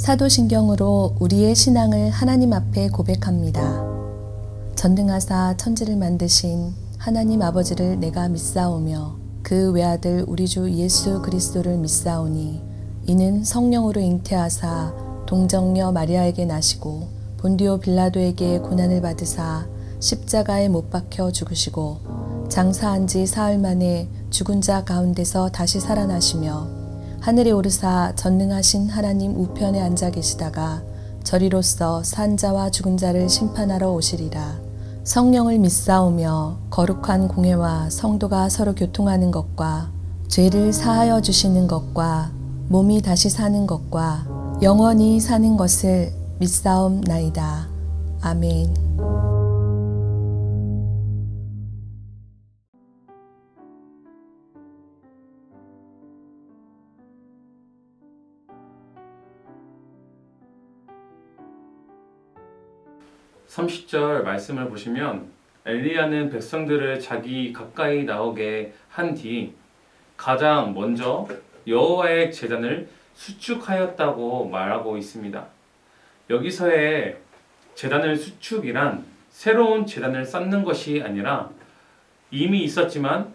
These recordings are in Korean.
사도신경으로 우리의 신앙을 하나님 앞에 고백합니다. 전능하사 천지를 만드신 하나님 아버지를 내가 믿사오며 그 외아들 우리 주 예수 그리스도를 믿사오니 이는 성령으로 잉태하사 동정녀 마리아에게 나시고 본디오 빌라도에게 고난을 받으사 십자가에 못 박혀 죽으시고 장사한 지 사흘 만에 죽은 자 가운데서 다시 살아나시며 하늘에 오르사 전능하신 하나님 우편에 앉아 계시다가 저리로서 산 자와 죽은 자를 심판하러 오시리라. 성령을 믿사오며 거룩한 공회와 성도가 서로 교통하는 것과 죄를 사하여 주시는 것과 몸이 다시 사는 것과 영원히 사는 것을 믿사옵나이다. 아멘. (30절) 말씀을 보시면 엘리야는 백성들을 자기 가까이 나오게 한 뒤 가장 먼저 여호와의 제단을 수축하였다고 말하고 있습니다. 여기서의 제단을 수축이란 새로운 제단을 쌓는 것이 아니라 이미 있었지만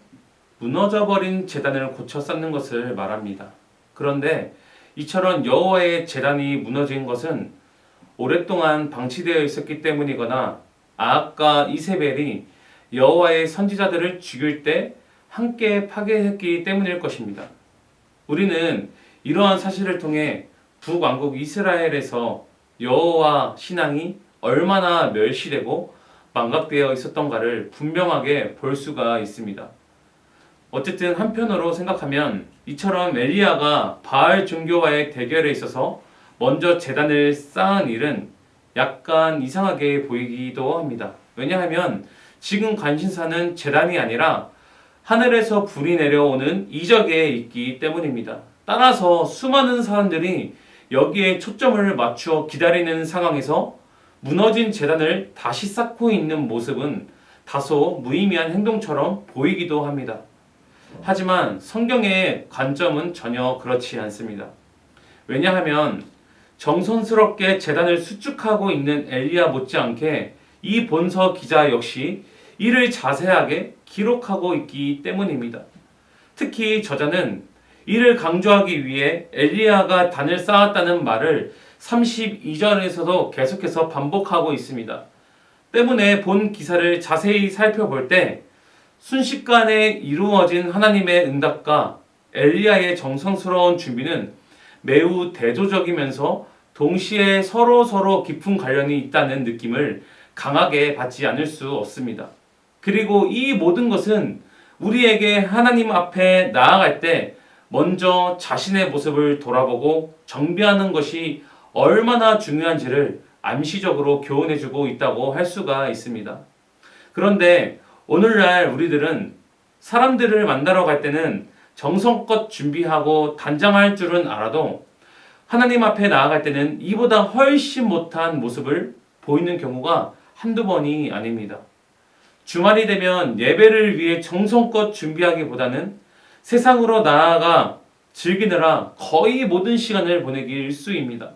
무너져버린 제단을 고쳐 쌓는 것을 말합니다. 그런데 이처럼 여호와의 제단이 무너진 것은 오랫동안 방치되어 있었기 때문이거나 아합과 이세벨이 여호와의 선지자들을 죽일 때 함께 파괴했기 때문일 것입니다. 우리는 이러한 사실을 통해 북왕국 이스라엘에서 여호와 신앙이 얼마나 멸시되고 망각되어 있었던가를 분명하게 볼 수가 있습니다. 어쨌든 한편으로 생각하면 이처럼 엘리야가 바알 종교와의 대결에 있어서 먼저 제단을 쌓은 일은 약간 이상하게 보이기도 합니다. 왜냐하면 지금 관심사는 제단이 아니라 하늘에서 불이 내려오는 이적에 있기 때문입니다. 따라서 수많은 사람들이 여기에 초점을 맞추어 기다리는 상황에서 무너진 제단을 다시 쌓고 있는 모습은 다소 무의미한 행동처럼 보이기도 합니다. 하지만 성경의 관점은 전혀 그렇지 않습니다. 왜냐하면 정성스럽게 제단을 수축하고 있는 엘리야 못지않게 이 본서 기자 역시 이를 자세하게 기록하고 있기 때문입니다. 특히 저자는 이를 강조하기 위해 엘리야가 단을 쌓았다는 말을 32절에서도 계속해서 반복하고 있습니다. 때문에 본 기사를 자세히 살펴볼 때 순식간에 이루어진 하나님의 응답과 엘리야의 정성스러운 준비는 매우 대조적이면서 동시에 서로 깊은 관련이 있다는 느낌을 강하게 받지 않을 수 없습니다. 그리고 이 모든 것은 우리에게 하나님 앞에 나아갈 때 먼저 자신의 모습을 돌아보고 정비하는 것이 얼마나 중요한지를 암시적으로 교훈해주고 있다고 할 수가 있습니다. 그런데 오늘날 우리들은 사람들을 만나러 갈 때는 정성껏 준비하고 단장할 줄은 알아도 하나님 앞에 나아갈 때는 이보다 훨씬 못한 모습을 보이는 경우가 한두 번이 아닙니다. 주말이 되면 예배를 위해 정성껏 준비하기보다는 세상으로 나아가 즐기느라 거의 모든 시간을 보내기 일쑤입니다.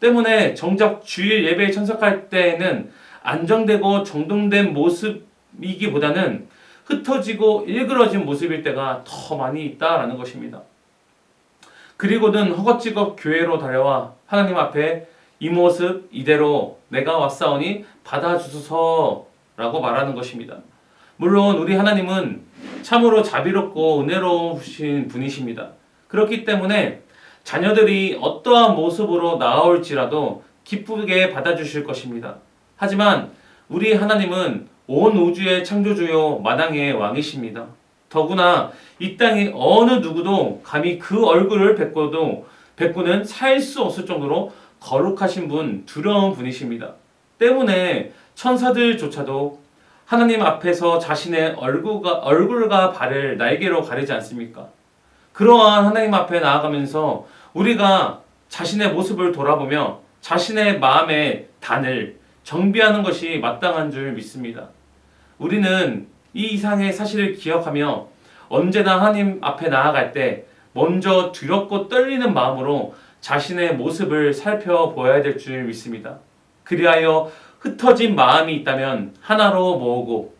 때문에 정작 주일 예배에 참석할 때에는 안정되고 정돈된 모습이기보다는 흩어지고 일그러진 모습일 때가 더 많이 있다라는 것입니다. 그리고는 허겁지겁 교회로 달려와 하나님 앞에 이 모습 이대로 내가 왔사오니 받아주소서라고 말하는 것입니다. 물론 우리 하나님은 참으로 자비롭고 은혜로우신 분이십니다. 그렇기 때문에 자녀들이 어떠한 모습으로 나올지라도 기쁘게 받아주실 것입니다. 하지만 우리 하나님은 온 우주의 창조주요 만왕의 왕이십니다. 더구나 이 땅의 어느 누구도 감히 그 얼굴을 뵙고는 살 수 없을 정도로 거룩하신 분, 두려운 분이십니다. 때문에 천사들조차도 하나님 앞에서 자신의 얼굴과 발을 날개로 가리지 않습니까? 그러한 하나님 앞에 나아가면서 우리가 자신의 모습을 돌아보며 자신의 마음의 단을 정비하는 것이 마땅한 줄 믿습니다. 우리는 이 이상의 사실을 기억하며 언제나 하나님 앞에 나아갈 때 먼저 두렵고 떨리는 마음으로 자신의 모습을 살펴보아야 될 줄 믿습니다. 그리하여 흩어진 마음이 있다면 하나로 모으고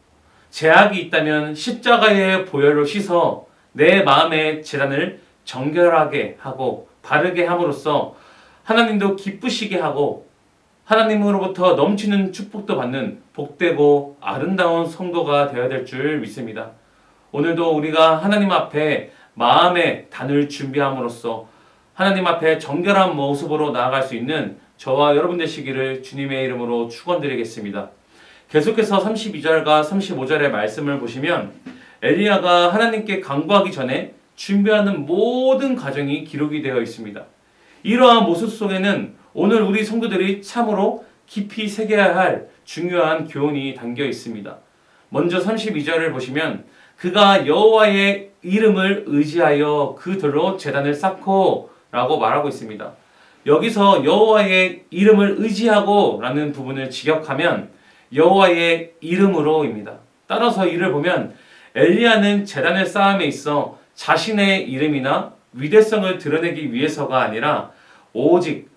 죄악이 있다면 십자가의 보혈로 씻어 내 마음의 재단을 정결하게 하고 바르게 함으로써 하나님도 기쁘시게 하고 하나님으로부터 넘치는 축복도 받는 복되고 아름다운 성도가 되어야 될 줄 믿습니다. 오늘도 우리가 하나님 앞에 마음의 단을 준비함으로써 하나님 앞에 정결한 모습으로 나아갈 수 있는 저와 여러분 되시기를 주님의 이름으로 축원드리겠습니다. 계속해서 32절과 35절의 말씀을 보시면 엘리야가 하나님께 간구하기 전에 준비하는 모든 과정이 기록이 되어 있습니다. 이러한 모습 속에는 오늘 우리 성도들이 참으로 깊이 새겨야 할 중요한 교훈이 담겨 있습니다. 먼저 32절을 보시면 그가 여호와의 이름을 의지하여 그들로 제단을 쌓고 라고 말하고 있습니다. 여기서 여호와의 이름을 의지하고 라는 부분을 직역하면 여호와의 이름으로입니다. 따라서 이를 보면 엘리야는 제단을 쌓음에 있어 자신의 이름이나 위대성을 드러내기 위해서가 아니라 오직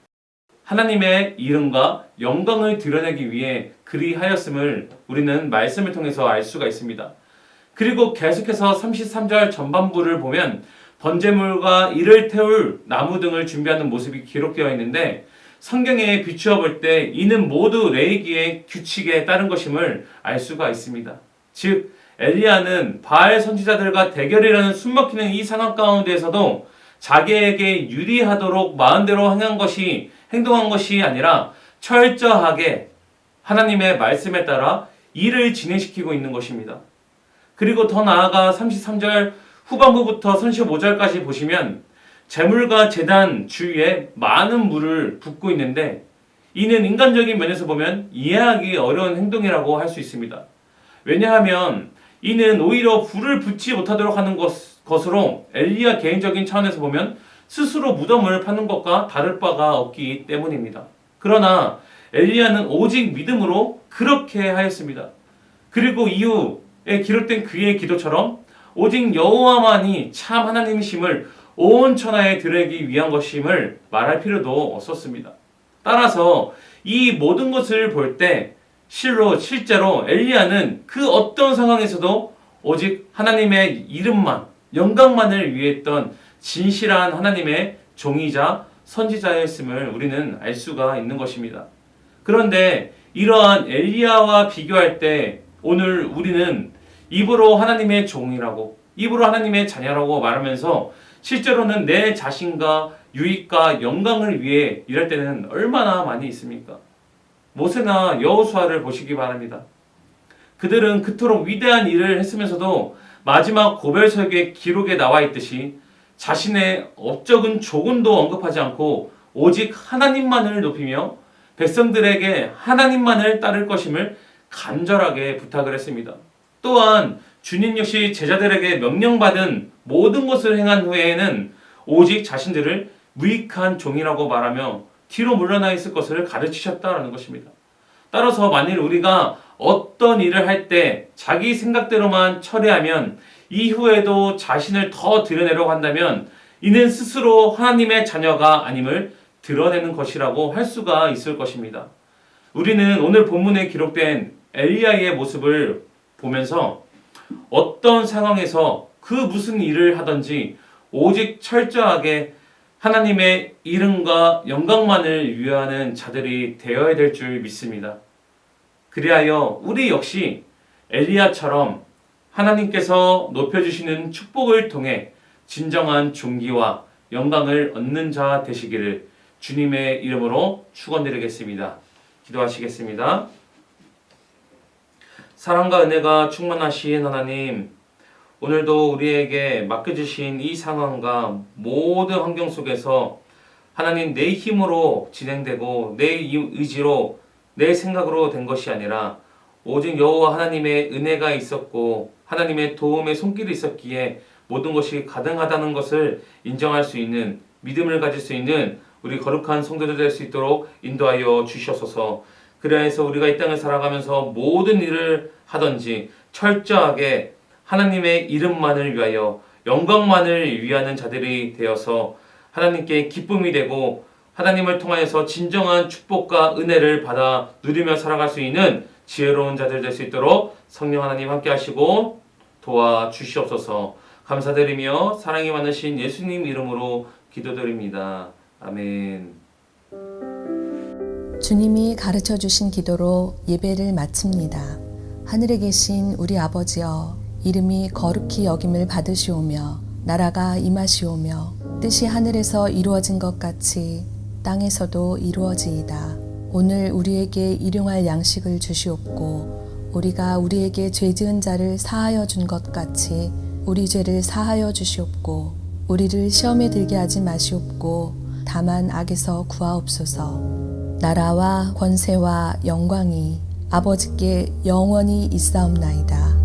하나님의 이름과 영광을 드러내기 위해 그리하였음을 우리는 말씀을 통해서 알 수가 있습니다. 그리고 계속해서 33절 전반부를 보면 번제물과 이를 태울 나무 등을 준비하는 모습이 기록되어 있는데 성경에 비추어 볼 때 이는 모두 레위기의 규칙에 따른 것임을 알 수가 있습니다. 즉 엘리야는 바알 선지자들과 대결이라는 숨막히는 이 상황 가운데에서도 자기에게 유리하도록 마음대로 행동한 것이 아니라 철저하게 하나님의 말씀에 따라 일을 진행시키고 있는 것입니다. 그리고 더 나아가 33절 후반부부터 35절까지 보시면 제물과 제단 주위에 많은 물을 붓고 있는데 이는 인간적인 면에서 보면 이해하기 어려운 행동이라고 할 수 있습니다. 왜냐하면 이는 오히려 불을 붙지 못하도록 하는 것으로 엘리야 개인적인 차원에서 보면 스스로 무덤을 파는 것과 다를 바가 없기 때문입니다. 그러나 엘리야는 오직 믿음으로 그렇게 하였습니다. 그리고 이후에 기록된 그의 기도처럼 오직 여호와만이 참 하나님이심을 온 천하에 드러내기 위한 것임을 말할 필요도 없었습니다. 따라서 이 모든 것을 볼 때 실제로 엘리야는 그 어떤 상황에서도 오직 하나님의 이름만, 영광만을 위했던 진실한 하나님의 종이자 선지자였음을 우리는 알 수가 있는 것입니다. 그런데 이러한 엘리야와 비교할 때 오늘 우리는 입으로 하나님의 종이라고, 입으로 하나님의 자녀라고 말하면서 실제로는 내 자신과 유익과 영광을 위해 일할 때는 얼마나 많이 있습니까? 모세나 여호수아를 보시기 바랍니다. 그들은 그토록 위대한 일을 했으면서도 마지막 고별설교의 기록에 나와 있듯이 자신의 업적은 조금도 언급하지 않고 오직 하나님만을 높이며 백성들에게 하나님만을 따를 것임을 간절하게 부탁을 했습니다. 또한 주님 역시 제자들에게 명령받은 모든 것을 행한 후에는 오직 자신들을 무익한 종이라고 말하며 뒤로 물러나 있을 것을 가르치셨다라는 것입니다. 따라서 만일 우리가 어떤 일을 할 때 자기 생각대로만 처리하면 이후에도 자신을 더 드러내려고 한다면 이는 스스로 하나님의 자녀가 아님을 드러내는 것이라고 할 수가 있을 것입니다. 우리는 오늘 본문에 기록된 엘리야의 모습을 보면서 어떤 상황에서 그 무슨 일을 하든지 오직 철저하게 하나님의 이름과 영광만을 위하는 자들이 되어야 될 줄 믿습니다. 그리하여 우리 역시 엘리야처럼 하나님께서 높여주시는 축복을 통해 진정한 존귀와 영광을 얻는 자 되시기를 주님의 이름으로 축원드리겠습니다. 기도하시겠습니다. 사랑과 은혜가 충만하신 하나님, 오늘도 우리에게 맡겨주신 이 상황과 모든 환경 속에서 하나님 내 힘으로 진행되고 내 의지로 내 생각으로 된 것이 아니라 오직 여호와 하나님의 은혜가 있었고 하나님의 도움의 손길이 있었기에 모든 것이 가능하다는 것을 인정할 수 있는 믿음을 가질 수 있는 우리 거룩한 성도들 될 수 있도록 인도하여 주시옵소서. 그래서 우리가 이 땅을 살아가면서 모든 일을 하든지 철저하게 하나님의 이름만을 위하여 영광만을 위하는 자들이 되어서 하나님께 기쁨이 되고 하나님을 통하여서 진정한 축복과 은혜를 받아 누리며 살아갈 수 있는 지혜로운 자들 될 수 있도록 성령 하나님 함께 하시고 도와주시옵소서. 감사드리며 사랑이 많으신 예수님 이름으로 기도드립니다. 아멘. 주님이 가르쳐 주신 기도로 예배를 마칩니다. 하늘에 계신 우리 아버지여, 이름이 거룩히 여김을 받으시오며 나라가 임하시오며 뜻이 하늘에서 이루어진 것 같이 땅에서도 이루어지이다. 오늘 우리에게 일용할 양식을 주시옵고 우리가 우리에게 죄 지은 자를 사하여 준 것 같이 우리 죄를 사하여 주시옵고 우리를 시험에 들게 하지 마시옵고 다만 악에서 구하옵소서. 나라와 권세와 영광이 아버지께 영원히 있사옵나이다.